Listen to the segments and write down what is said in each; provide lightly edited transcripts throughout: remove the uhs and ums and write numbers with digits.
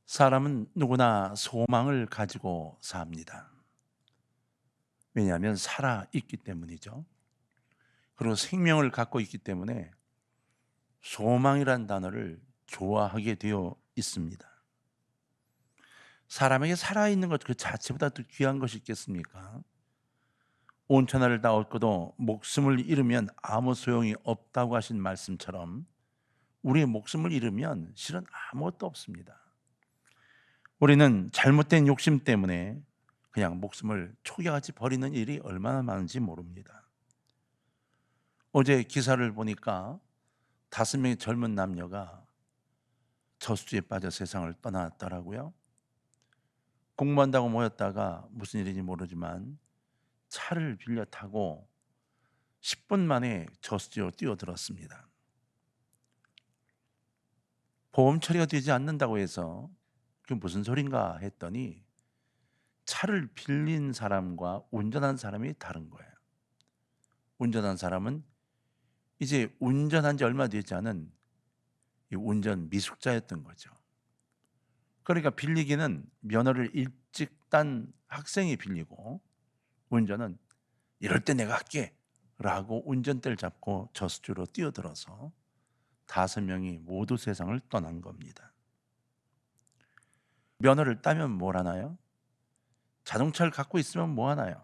사람은 누구나 소망을 가지고 삽니다. 왜냐하면 살아있기 때문이죠. 그리고 생명을 갖고 있기 때문에 소망이란 단어를 좋아하게 되어 있습니다. 사람에게 살아있는 것 그 자체보다 더 귀한 것이 있겠습니까? 온 천하를 다 얻고도 목숨을 잃으면 아무 소용이 없다고 하신 말씀처럼 우리의 목숨을 잃으면 실은 아무것도 없습니다. 우리는 잘못된 욕심 때문에 그냥 목숨을 초기같이 버리는 일이 얼마나 많은지 모릅니다. 어제 기사를 보니까 5명의 젊은 남녀가 저수지에 빠져 세상을 떠났더라고요. 공부한다고 모였다가 무슨 일인지 모르지만 차를 빌려 타고 10분 만에 저수지로 뛰어들었습니다. 보험 처리가 되지 않는다고 해서 그게 무슨 소린가 했더니 차를 빌린 사람과 운전한 사람이 다른 거예요. 운전한 사람은 이제 운전한 지 얼마 되지 않은 운전 미숙자였던 거죠. 그러니까 빌리기는 면허를 일찍 딴 학생이 빌리고 운전은 이럴 때 내가 할게 라고 운전대를 잡고 저수지로 뛰어들어서 5명이 모두 세상을 떠난 겁니다. 면허를 따면 뭘 하나요? 자동차를 갖고 있으면 뭐 하나요?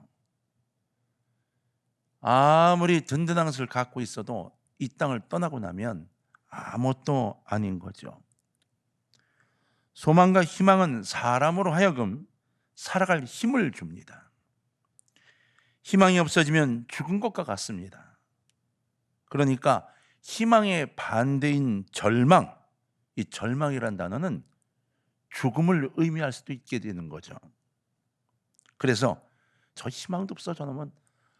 아무리 든든한 것을 갖고 있어도 이 땅을 떠나고 나면 아무것도 아닌 거죠. 소망과 희망은 사람으로 하여금 살아갈 힘을 줍니다. 희망이 없어지면 죽은 것과 같습니다. 그러니까 희망의 반대인 절망, 이 절망이란 단어는 죽음을 의미할 수도 있게 되는 거죠. 그래서 저 희망도 없어 저놈은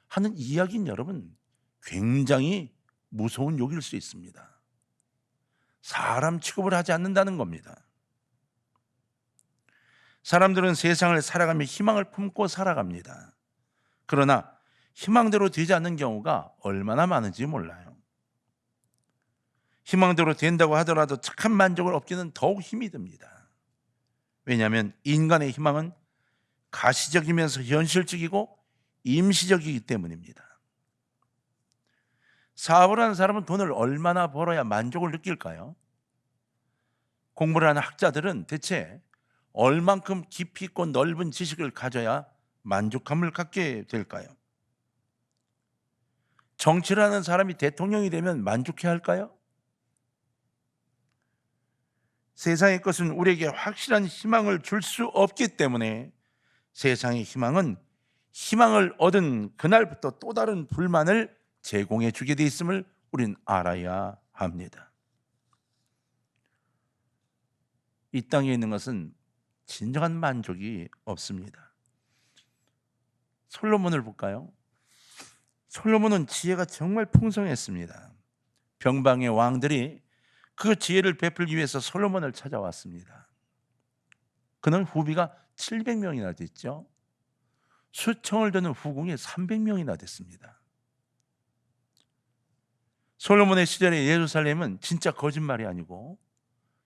하는 이야기는 여러분 굉장히 무서운 욕일 수 있습니다. 사람 취급을 하지 않는다는 겁니다. 사람들은 세상을 살아가며 희망을 품고 살아갑니다. 그러나 희망대로 되지 않는 경우가 얼마나 많은지 몰라요. 희망대로 된다고 하더라도 착한 만족을 얻기는 더욱 힘이 듭니다. 왜냐하면 인간의 희망은 가시적이면서 현실적이고 임시적이기 때문입니다. 사업을 하는 사람은 돈을 얼마나 벌어야 만족을 느낄까요? 공부를 하는 학자들은 대체 얼만큼 깊이 있고 넓은 지식을 가져야 만족감을 갖게 될까요? 정치를 하는 사람이 대통령이 되면 만족해야 할까요? 세상의 것은 우리에게 확실한 희망을 줄 수 없기 때문에 세상의 희망은 희망을 얻은 그날부터 또 다른 불만을 제공해 주게 돼 있음을 우린 알아야 합니다. 이 땅에 있는 것은 진정한 만족이 없습니다. 솔로몬을 볼까요? 솔로몬은 지혜가 정말 풍성했습니다. 병방의 왕들이 그 지혜를 베풀기 위해서 솔로몬을 찾아왔습니다. 그는 후비가 700명이나 됐죠. 수청을 드는 후궁이 300명이나 됐습니다. 솔로몬의 시절의 예루살렘은 진짜 거짓말이 아니고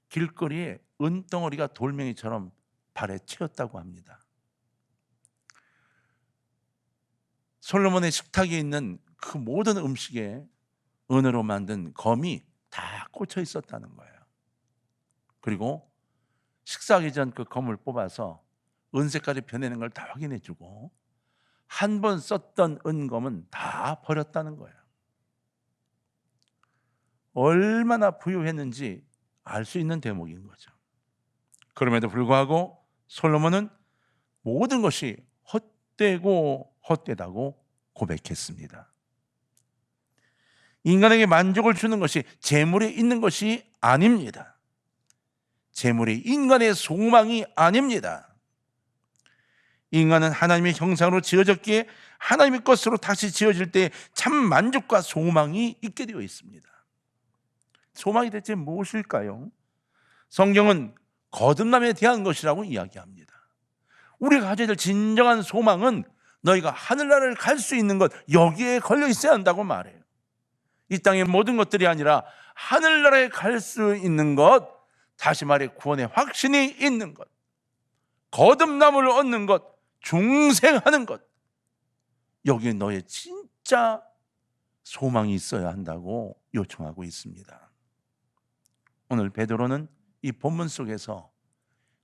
길거리에 은덩어리가 돌멩이처럼 발에 채웠다고 합니다. 솔로몬의 식탁에 있는 그 모든 음식에 은으로 만든 검이 다 꽂혀 있었다는 거예요. 그리고 식사하기 전 그 검을 뽑아서 은색깔이 변하는 걸 다 확인해 주고 한 번 썼던 은검은 다 버렸다는 거예요. 얼마나 부유했는지 알 수 있는 대목인 거죠. 그럼에도 불구하고 솔로몬은 모든 것이 헛되고 헛되다고 고백했습니다. 인간에게 만족을 주는 것이 재물에 있는 것이 아닙니다. 재물이 인간의 소망이 아닙니다. 인간은 하나님의 형상으로 지어졌기에 하나님의 것으로 다시 지어질 때 참 만족과 소망이 있게 되어 있습니다. 소망이 대체 무엇일까요? 성경은 거듭남에 대한 것이라고 이야기합니다. 우리가 가져야 될 진정한 소망은 너희가 하늘나라를 갈 수 있는 것, 여기에 걸려 있어야 한다고 말해요. 이 땅의 모든 것들이 아니라 하늘나라에 갈 수 있는 것, 다시 말해 구원의 확신이 있는 것, 거듭남을 얻는 것, 중생하는 것, 여기에 너의 진짜 소망이 있어야 한다고 요청하고 있습니다. 오늘 베드로는 이 본문 속에서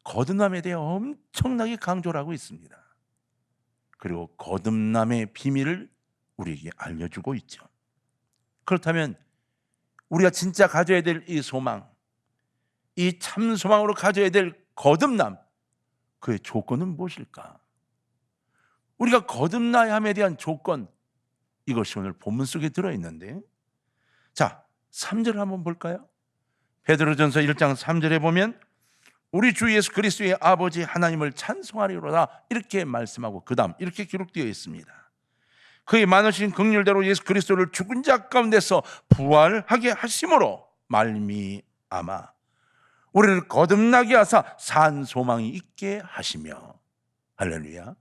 거듭남에 대해 엄청나게 강조를 하고 있습니다. 그리고 거듭남의 비밀을 우리에게 알려주고 있죠. 그렇다면 우리가 진짜 가져야 될 이 소망, 이 참 소망으로 가져야 될 거듭남, 그의 조건은 무엇일까? 우리가 거듭나야 함에 대한 조건, 이것이 오늘 본문 속에 들어있는데, 자, 3절을 한번 볼까요? 베드로전서 1장 3절에 보면 우리 주 예수 그리스도의 아버지 하나님을 찬송하리로다, 이렇게 말씀하고 그 다음 이렇게 기록되어 있습니다. 그의 많으신 긍휼대로 예수 그리스도를 죽은 자 가운데서 부활하게 하심으로 말미암아 우리를 거듭나게 하사 산 소망이 있게 하시며, 할렐루야.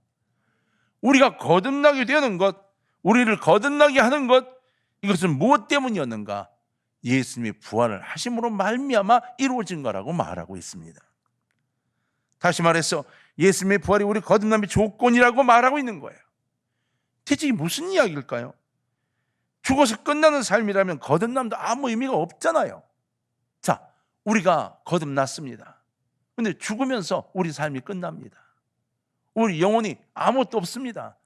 우리가 거듭나게 되는 것, 우리를 거듭나게 하는 것, 이것은 무엇 때문이었는가? 예수님이 부활을 하심으로 말미암아 이루어진 거라고 말하고 있습니다. 다시 말해서 예수님의 부활이 우리 거듭남의 조건이라고 말하고 있는 거예요. 대체 이게 무슨 이야기일까요? 죽어서 끝나는 삶이라면 거듭남도 아무 의미가 없잖아요. 자, 우리가 거듭났습니다. 근데 죽으면서 우리 삶이 끝납니다. 우리 영혼이 아무것도 없습니다.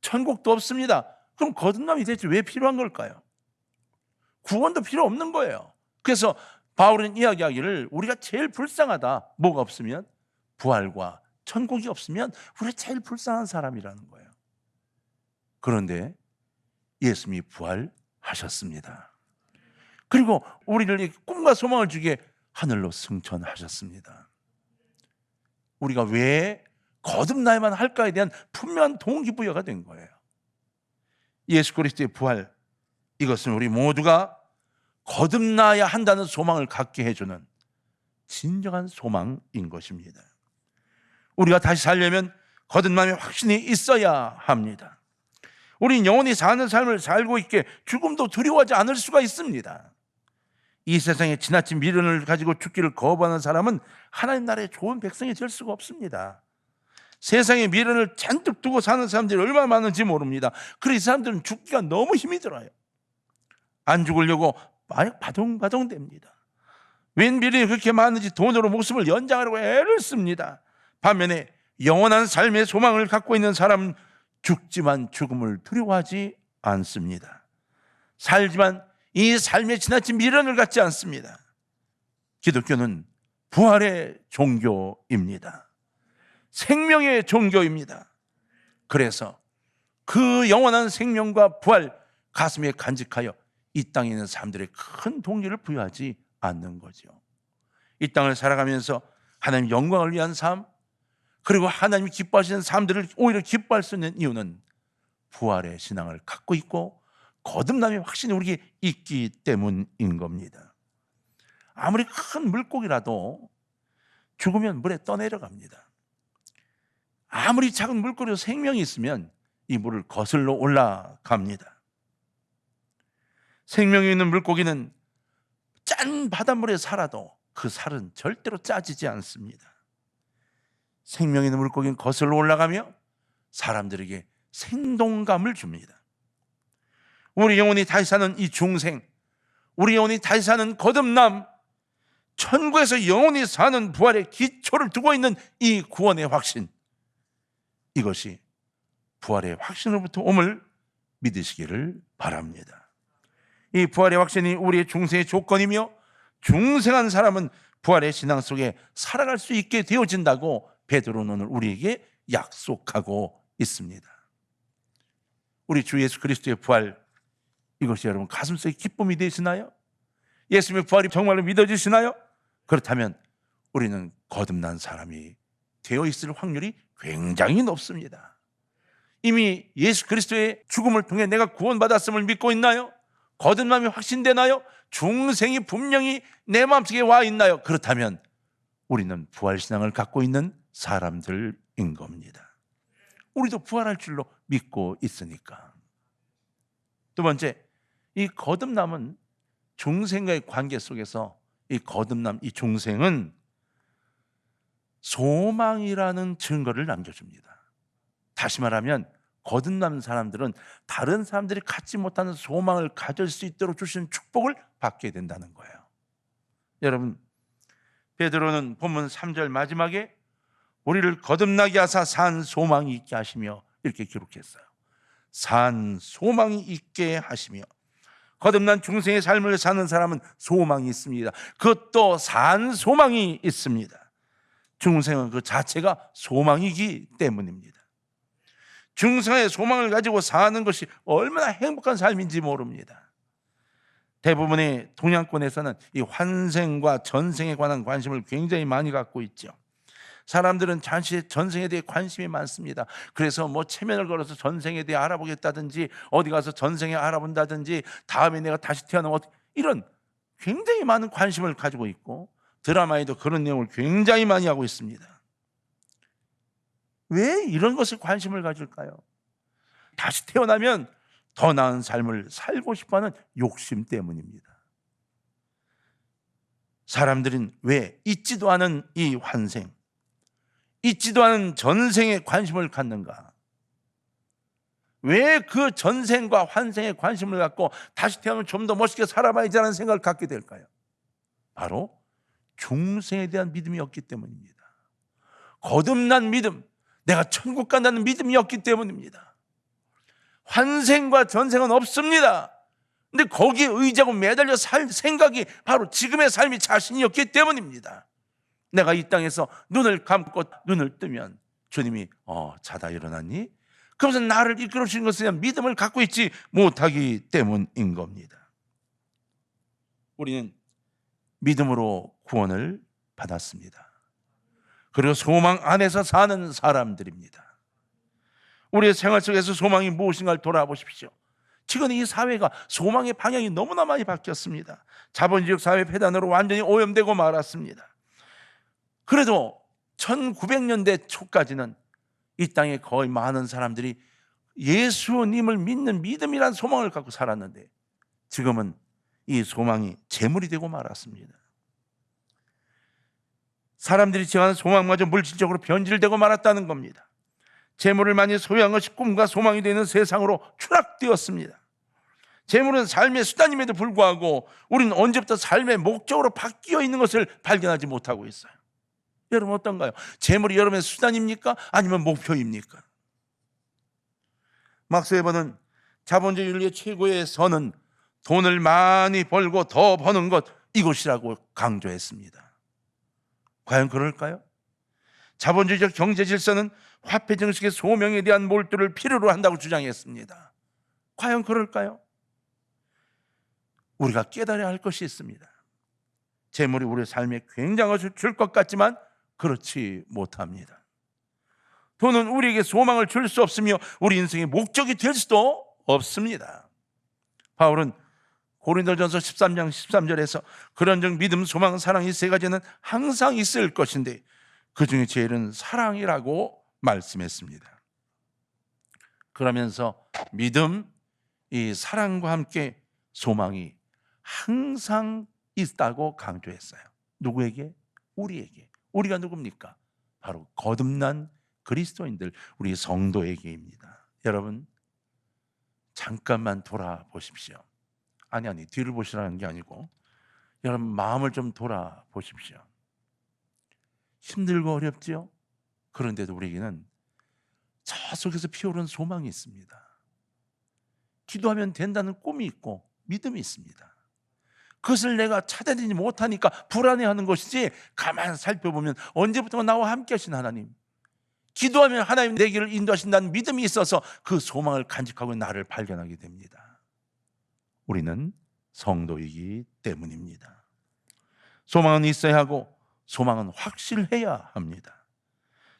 천국도 없습니다. 그럼 거듭남이 대체 왜 필요한 걸까요? 구원도 필요 없는 거예요. 그래서 바울은 이야기하기를 우리가 제일 불쌍하다, 뭐가 없으면? 부활과 천국이 없으면 우리가 제일 불쌍한 사람이라는 거예요. 그런데 예수님이 부활하셨습니다. 그리고 우리를 꿈과 소망을 주게 하늘로 승천하셨습니다. 우리가 왜 거듭나야만 할까에 대한 분명한 동기부여가 된 거예요. 예수 그리스도의 부활, 이것은 우리 모두가 거듭나야 한다는 소망을 갖게 해주는 진정한 소망인 것입니다. 우리가 다시 살려면 거듭남의 확신이 있어야 합니다. 우린 영원히 사는 삶을 살고 있기에 죽음도 두려워하지 않을 수가 있습니다. 이 세상에 지나친 미련을 가지고 죽기를 거부하는 사람은 하나님 나라의 좋은 백성이 될 수가 없습니다. 세상에 미련을 잔뜩 두고 사는 사람들이 얼마나 많은지 모릅니다. 그래서 이 사람들은 죽기가 너무 힘이 들어요. 안 죽으려고 마약 바동바동 됩니다. 웬 미련이 그렇게 많은지 돈으로 목숨을 연장하려고 애를 씁니다. 반면에 영원한 삶의 소망을 갖고 있는 사람은 죽지만 죽음을 두려워하지 않습니다. 살지만 이 삶에 지나친 미련을 갖지 않습니다. 기독교는 부활의 종교입니다. 생명의 종교입니다. 그래서 그 영원한 생명과 부활, 가슴에 간직하여 이 땅에 있는 사람들의 큰 동기를 부여하지 않는 거죠. 이 땅을 살아가면서 하나님 영광을 위한 삶, 그리고 하나님이 기뻐하시는 사람들을 오히려 기뻐할 수 있는 이유는 부활의 신앙을 갖고 있고 거듭남의 확신이 우리에게 있기 때문인 겁니다. 아무리 큰 물고기라도 죽으면 물에 떠내려갑니다. 아무리 작은 물고기도 생명이 있으면 이 물을 거슬러 올라갑니다. 생명이 있는 물고기는 짠 바닷물에 살아도 그 살은 절대로 짜지지 않습니다. 생명 있는 물고기는 거슬러 올라가며 사람들에게 생동감을 줍니다. 우리 영혼이 다시 사는 이 중생, 우리 영혼이 다시 사는 거듭남, 천국에서 영혼이 사는 부활의 기초를 두고 있는 이 구원의 확신, 이것이 부활의 확신으로부터 옴을 믿으시기를 바랍니다. 이 부활의 확신이 우리의 중생의 조건이며 중생한 사람은 부활의 신앙 속에 살아갈 수 있게 되어진다고 베드로는 오늘 우리에게 약속하고 있습니다. 우리 주 예수 그리스도의 부활, 이것이 여러분 가슴속에 기쁨이 되시나요? 예수님의 부활이 정말로 믿어지시나요? 그렇다면 우리는 거듭난 사람이 되어 있을 확률이 굉장히 높습니다. 이미 예수 그리스도의 죽음을 통해 내가 구원받았음을 믿고 있나요? 거듭남이 확신되나요? 중생이 분명히 내 마음속에 와 있나요? 그렇다면 우리는 부활신앙을 갖고 있는 사람들인 겁니다. 우리도 부활할 줄로 믿고 있으니까. 두 번째, 이 거듭남은 중생과의 관계 속에서 이 거듭남, 이 중생은 소망이라는 증거를 남겨줍니다. 다시 말하면 거듭난 사람들은 다른 사람들이 갖지 못하는 소망을 가질 수 있도록 주시는 축복을 받게 된다는 거예요. 여러분, 베드로는 본문 3절 마지막에 우리를 거듭나게 하사 산 소망이 있게 하시며 이렇게 기록했어요. 산 소망이 있게 하시며. 거듭난 중생의 삶을 사는 사람은 소망이 있습니다. 그것도 산 소망이 있습니다. 중생은 그 자체가 소망이기 때문입니다. 중생의 소망을 가지고 사는 것이 얼마나 행복한 삶인지 모릅니다. 대부분의 동양권에서는 이 환생과 전생에 관한 관심을 굉장히 많이 갖고 있죠. 사람들은 잠시 전생에 대해 관심이 많습니다. 그래서 뭐 체면을 걸어서 전생에 대해 알아보겠다든지 어디 가서 전생에 알아본다든지 다음에 내가 다시 태어나면 이런 굉장히 많은 관심을 가지고 있고 드라마에도 그런 내용을 굉장히 많이 하고 있습니다. 왜 이런 것에 관심을 가질까요? 다시 태어나면 더 나은 삶을 살고 싶어하는 욕심 때문입니다. 사람들은 왜 잊지도 않은 이 환생, 잊지도 않은 전생에 관심을 갖는가? 왜 그 전생과 환생에 관심을 갖고 다시 태어나면 좀 더 멋있게 살아봐야지 하는 생각을 갖게 될까요? 바로 중생에 대한 믿음이 없기 때문입니다. 거듭난 믿음, 내가 천국 간다는 믿음이 없기 때문입니다. 환생과 전생은 없습니다. 근데 거기에 의지하고 매달려 살 생각이 바로 지금의 삶이 자신이 없기 때문입니다. 내가 이 땅에서 눈을 감고 눈을 뜨면 주님이 자다 일어났니? 그러면서 나를 이끌어 주신 것에 대한 믿음을 갖고 있지 못하기 때문인 겁니다. 우리는 믿음으로 구원을 받았습니다. 그리고 소망 안에서 사는 사람들입니다. 우리의 생활 속에서 소망이 무엇인가를 돌아보십시오. 지금 이 사회가 소망의 방향이 너무나 많이 바뀌었습니다. 자본주의 사회 폐단으로 완전히 오염되고 말았습니다. 그래도 1900년대 초까지는 이 땅에 거의 많은 사람들이 예수님을 믿는 믿음이란 소망을 갖고 살았는데 지금은 이 소망이 재물이 되고 말았습니다. 사람들이 지향하는 소망마저 물질적으로 변질되고 말았다는 겁니다. 재물을 많이 소유한 것이 꿈과 소망이 되는 세상으로 추락되었습니다. 재물은 삶의 수단임에도 불구하고 우리는 언제부터 삶의 목적으로 바뀌어 있는 것을 발견하지 못하고 있어요. 여러분 어떤가요? 재물이 여러분의 수단입니까? 아니면 목표입니까? 막스 웨버는 자본주의 윤리의 최고의 선은 돈을 많이 벌고 더 버는 것, 이것이라고 강조했습니다. 과연 그럴까요? 자본주의적 경제 질서는 화폐 정식의 소명에 대한 몰두를 필요로 한다고 주장했습니다. 과연 그럴까요? 우리가 깨달아야 할 것이 있습니다. 재물이 우리의 삶에 굉장한 것을 줄 것 같지만 그렇지 못합니다. 돈은 우리에게 소망을 줄 수 없으며 우리 인생의 목적이 될 수도 없습니다. 바울은 고린도전서 13장 13절에서 그런즉 믿음, 소망, 사랑 이 세 가지는 항상 있을 것인데 그 중에 제일은 사랑이라고 말씀했습니다. 그러면서 믿음, 이 사랑과 함께 소망이 항상 있다고 강조했어요. 누구에게? 우리에게. 우리가 누굽니까? 바로 거듭난 그리스도인들, 우리 성도에게입니다. 여러분 잠깐만 돌아보십시오. 아니 뒤를 보시라는 게 아니고 여러분 마음을 좀 돌아보십시오. 힘들고 어렵지요? 그런데도 우리에게는 저 속에서 피어오르는 소망이 있습니다. 기도하면 된다는 꿈이 있고 믿음이 있습니다. 그것을 내가 찾아내지 못하니까 불안해하는 것이지 가만히 살펴보면 언제부턴가 나와 함께 하신 하나님, 기도하면 하나님 내 길을 인도하신다는 믿음이 있어서 그 소망을 간직하고 나를 발견하게 됩니다. 우리는 성도이기 때문입니다. 소망은 있어야 하고 소망은 확실해야 합니다.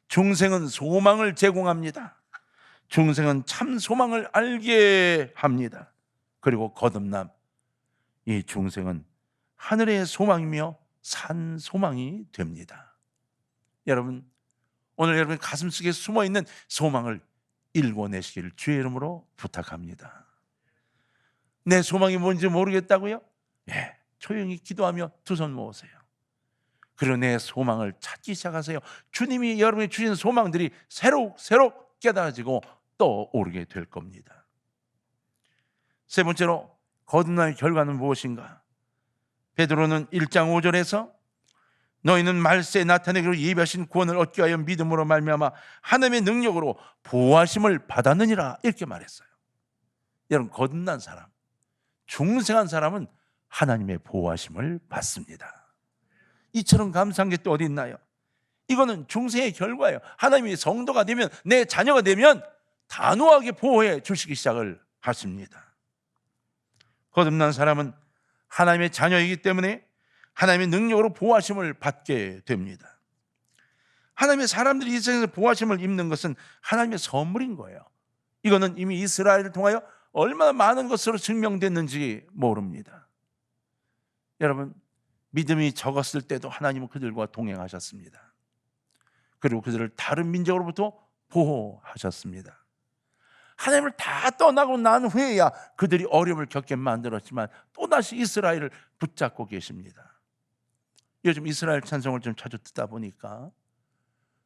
중생은 소망을 제공합니다. 중생은 참 소망을 알게 합니다. 그리고 거듭남, 이 중생은 하늘의 소망이며 산 소망이 됩니다. 여러분 오늘 여러분 가슴속에 숨어있는 소망을 일궈내시기를 주의 이름으로 부탁합니다. 내 소망이 뭔지 모르겠다고요? 조용히 기도하며 두 손 모으세요. 그리고 내 소망을 찾기 시작하세요. 주님이 여러분이 주신 소망들이 새록 깨달아지고 떠오르게 될 겁니다. 세 번째로 거듭남의 결과는 무엇인가? 베드로는 1장 5절에서 너희는 말세에 나타내기로 예비하신 구원을 얻기 위하여 믿음으로 말미암아 하나님의 능력으로 보호하심을 받았느니라 이렇게 말했어요. 여러분, 거듭난 사람, 중생한 사람은 하나님의 보호하심을 받습니다. 이처럼 감사한 게 또 어디 있나요? 이거는 중생의 결과예요. 하나님이 성도가 되면, 내 자녀가 되면 단호하게 보호해 주시기 시작을 하십니다. 거듭난 사람은 하나님의 자녀이기 때문에 하나님의 능력으로 보호하심을 받게 됩니다. 하나님의 사람들이 이 세상에서 보호하심을 입는 것은 하나님의 선물인 거예요. 이거는 이미 이스라엘을 통하여 얼마나 많은 것으로 증명됐는지 모릅니다. 여러분, 믿음이 적었을 때도 하나님은 그들과 동행하셨습니다. 그리고 그들을 다른 민족으로부터 보호하셨습니다. 하나님을 다 떠나고 난 후에야 그들이 어려움을 겪게 만들었지만 또다시 이스라엘을 붙잡고 계십니다. 요즘 이스라엘 찬송을 좀 자주 듣다 보니까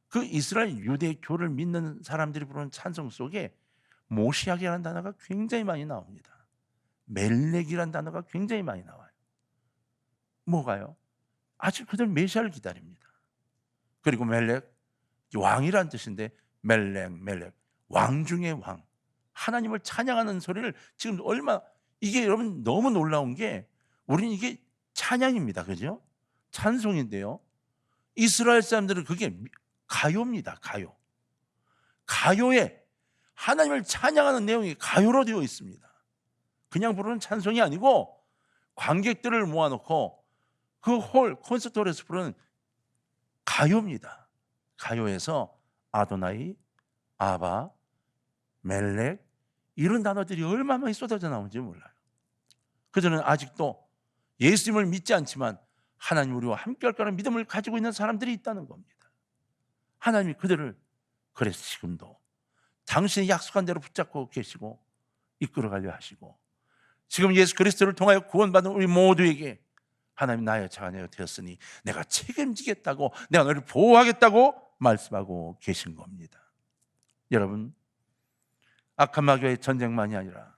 그 이스라엘 유대교를 믿는 사람들이 부르는 찬송 속에 모시아기라는 단어가 굉장히 많이 나옵니다. 멜렉이라는 단어가 굉장히 많이 나와요. 뭐가요? 아직 그들 메시아를 기다립니다. 그리고 멜렉, 왕이란 뜻인데 멜렉, 왕 중의 왕, 하나님을 찬양하는 소리를 지금 이게 여러분 너무 놀라운 게, 우리는 이게 찬양입니다. 그죠? 찬송인데요, 이스라엘 사람들은 그게 가요입니다. 가요에 하나님을 찬양하는 내용이 가요로 되어 있습니다. 그냥 부르는 찬송이 아니고 관객들을 모아놓고 그 콘서트홀에서 부르는 가요입니다. 가요에서 아도나이, 아바, 멜렉 이런 단어들이 얼마나 많이 쏟아져 나오는지 몰라요. 그들은 아직도 예수님을 믿지 않지만 하나님 우리와 함께 할 거라는 믿음을 가지고 있는 사람들이 있다는 겁니다. 하나님이 그들을 그래서 지금도 당신이 약속한 대로 붙잡고 계시고 이끌어가려 하시고, 지금 예수 그리스도를 통하여 구원받은 우리 모두에게 하나님 나의 자녀가 되었으니 내가 책임지겠다고, 내가 너를 보호하겠다고 말씀하고 계신 겁니다. 여러분, 악한 마귀의 전쟁만이 아니라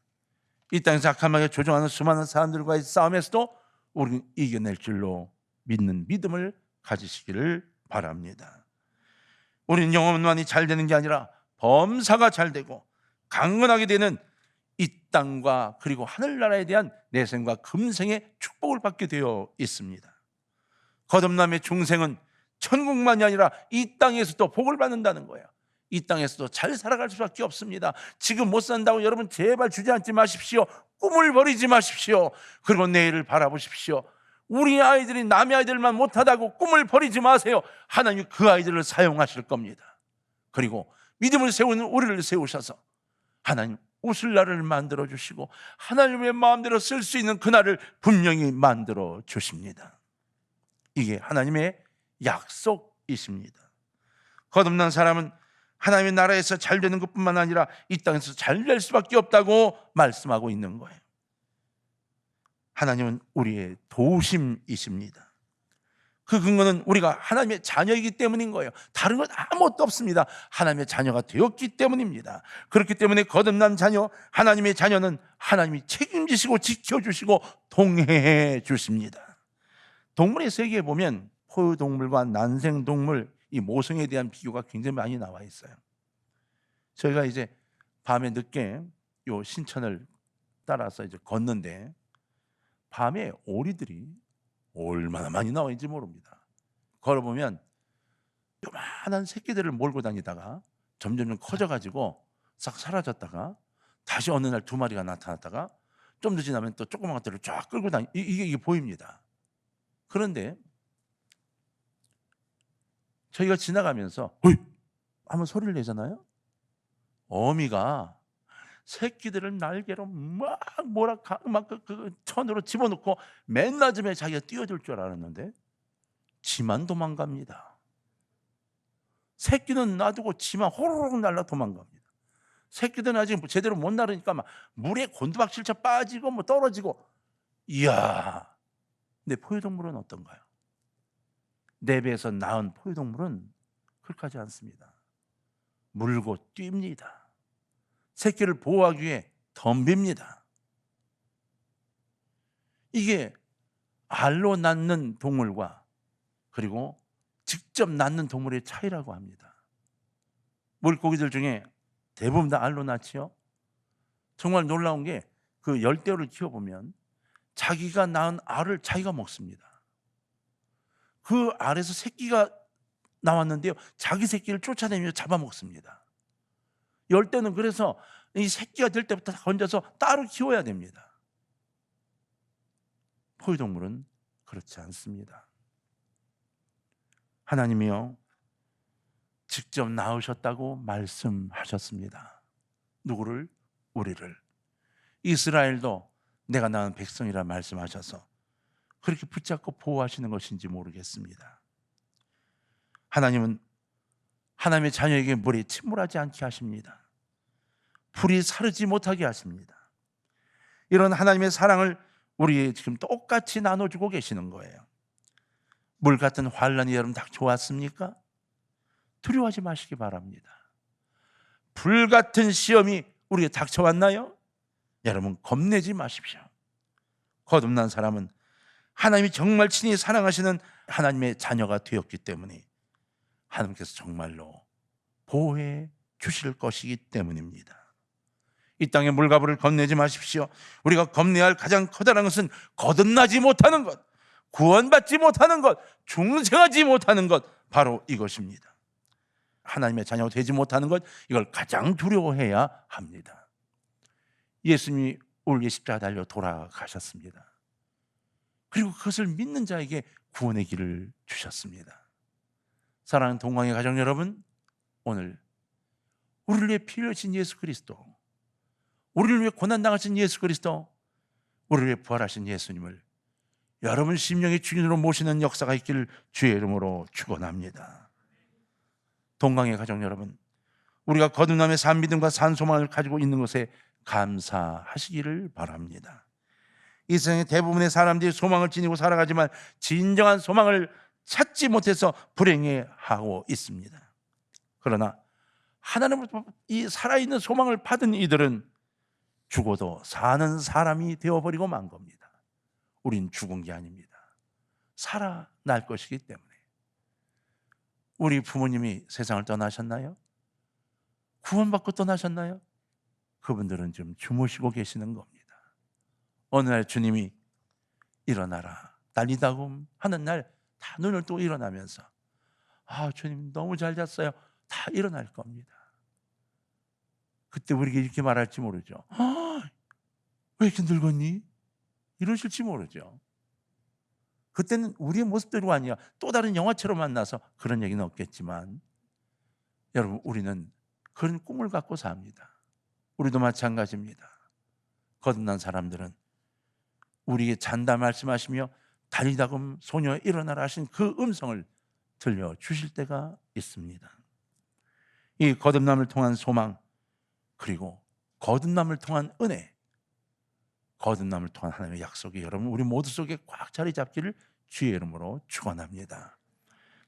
이 땅에서 악한 마귀가 조종하는 수많은 사람들과의 싸움에서도 우리는 이겨낼 줄로 믿는 믿음을 가지시기를 바랍니다. 우리는 영혼만이 잘 되는 게 아니라 범사가 잘 되고 강건하게 되는 이 땅과 그리고 하늘나라에 대한 내생과 금생의 축복을 받게 되어 있습니다. 거듭남의 중생은 천국만이 아니라 이 땅에서도 복을 받는다는 거예요. 이 땅에서도 잘 살아갈 수밖에 없습니다. 지금 못 산다고 여러분 제발 주저앉지 마십시오. 꿈을 버리지 마십시오. 그리고 내일을 바라보십시오. 우리 아이들이 남의 아이들만 못하다고 꿈을 버리지 마세요. 하나님이 그 아이들을 사용하실 겁니다. 그리고 믿음을 세우는 우리를 세우셔서 하나님 웃을 날을 만들어 주시고 하나님의 마음대로 쓸 수 있는 그날을 분명히 만들어 주십니다. 이게 하나님의 약속이십니다. 거듭난 사람은 하나님의 나라에서 잘 되는 것뿐만 아니라 이 땅에서 잘 될 수밖에 없다고 말씀하고 있는 거예요. 하나님은 우리의 도우심이십니다. 그 근거는 우리가 하나님의 자녀이기 때문인 거예요. 다른 건 아무것도 없습니다. 하나님의 자녀가 되었기 때문입니다. 그렇기 때문에 거듭난 자녀, 하나님의 자녀는 하나님이 책임지시고 지켜주시고 동행해 주십니다. 동물의 세계에 보면 포유동물과 난생동물, 이 모성에 대한 비교가 굉장히 많이 나와 있어요. 저희가 이제 밤에 늦게 요 신천을 따라서 이제 걷는데 밤에 오리들이 얼마나 많이 나와있는지 모릅니다. 걸어보면 요만한 새끼들을 몰고 다니다가 점점 커져가지고 싹 사라졌다가 다시 어느 날 2마리가 나타났다가 좀 더 지나면 또 조그만 것들을 쫙 끌고 이게 보입니다. 그런데 저희가 지나가면서 어이! 한번 소리를 내잖아요. 어미가 새끼들을 날개로 막 그 천으로 집어넣고 맨 낮음에 자기가 뛰어들 줄 알았는데 지만 도망갑니다. 새끼는 놔두고 지만 호로록 날라 도망갑니다. 새끼들은 아직 제대로 못 나르니까 막 물에 곤두박질쳐 빠지고 뭐 떨어지고. 이야, 근데 포유동물은 어떤가요? 내 배에서 낳은 포유동물은 그렇게 하지 않습니다. 물고 뜁니다. 새끼를 보호하기 위해 덤빕니다. 이게 알로 낳는 동물과 그리고 직접 낳는 동물의 차이라고 합니다. 물고기들 중에 대부분 다 알로 낳지요. 정말 놀라운 게 그 열대어를 키워보면 자기가 낳은 알을 자기가 먹습니다. 그 알에서 새끼가 나왔는데요, 자기 새끼를 쫓아내면서 잡아먹습니다. 열대는 그래서 이 새끼가 될 때부터 건져서 따로 키워야 됩니다. 포유동물은 그렇지 않습니다. 하나님이요, 직접 낳으셨다고 말씀하셨습니다. 누구를? 우리를. 이스라엘도 내가 낳은 백성이라 말씀하셔서 그렇게 붙잡고 보호하시는 것인지 모르겠습니다. 하나님은 하나님의 자녀에게 물이 침몰하지 않게 하십니다. 불이 사르지 못하게 하십니다. 이런 하나님의 사랑을 우리 지금 똑같이 나눠주고 계시는 거예요. 물 같은 환란이 여러분 닥쳐왔습니까? 두려워하지 마시기 바랍니다. 불 같은 시험이 우리에게 닥쳐왔나요? 여러분 겁내지 마십시오. 거듭난 사람은 하나님이 정말 친히 사랑하시는 하나님의 자녀가 되었기 때문에 하나님께서 정말로 보호해 주실 것이기 때문입니다. 이 땅의 물과 불을 겁내지 마십시오. 우리가 겁내야 할 가장 커다란 것은 거듭나지 못하는 것, 구원받지 못하는 것, 중생하지 못하는 것, 바로 이것입니다. 하나님의 자녀가 되지 못하는 것, 이걸 가장 두려워해야 합니다. 예수님이 우리의 십자가 달려 돌아가셨습니다. 그리고 그것을 믿는 자에게 구원의 길을 주셨습니다. 사랑하는 동광의 가정 여러분, 오늘 우리를 위해 피 흘리신 예수 그리스도, 우리를 위해 고난당하신 예수 그리스도, 우리를 위해 부활하신 예수님을 여러분 심령의 주인으로 모시는 역사가 있기를 주의 이름으로 축원합니다. 동광의 가정 여러분, 우리가 거듭남의 산 믿음과 산 소망을 가지고 있는 것에 감사하시기를 바랍니다. 이 세상의 대부분의 사람들이 소망을 지니고 살아가지만 진정한 소망을 찾지 못해서 불행해하고 있습니다. 그러나 하나님으로부터 이 살아있는 소망을 받은 이들은 죽어도 사는 사람이 되어버리고 만 겁니다. 우린 죽은 게 아닙니다. 살아날 것이기 때문에. 우리 부모님이 세상을 떠나셨나요? 구원받고 떠나셨나요? 그분들은 좀 주무시고 계시는 겁니다. 어느 날 주님이 일어나라 달리다금 하는 날 다 눈을 뜨고 일어나면서 주님 너무 잘 잤어요. 다 일어날 겁니다. 그때 우리에게 이렇게 말할지 모르죠. 왜 이렇게 늙었니? 이러실지 모르죠. 그때는 우리의 모습대로 아니야 또 다른 영화처럼 만나서 그런 얘기는 없겠지만, 여러분 우리는 그런 꿈을 갖고 삽니다. 우리도 마찬가지입니다. 거듭난 사람들은 우리에게 잔다 말씀하시며 달리다금 소녀 일어나라 하신 그 음성을 들려주실 때가 있습니다. 이 거듭남을 통한 소망, 그리고 거듭남을 통한 은혜, 거듭남을 통한 하나님의 약속이 여러분 우리 모두 속에 꽉 자리 잡기를 주의 이름으로 축원합니다.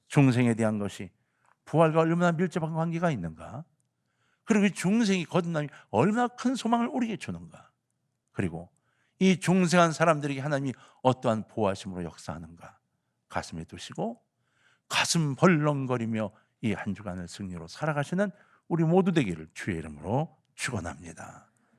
중생에 대한 것이 부활과 얼마나 밀접한 관계가 있는가, 그리고 이 중생이 거듭남이 얼마나 큰 소망을 우리에게 주는가, 그리고 이 중생한 사람들에게 하나님이 어떠한 보호하심으로 역사하는가 가슴에 두시고 가슴 벌렁거리며 이 한 주간을 승리로 살아가시는 우리 모두 되기를 주의 이름으로 축원합니다.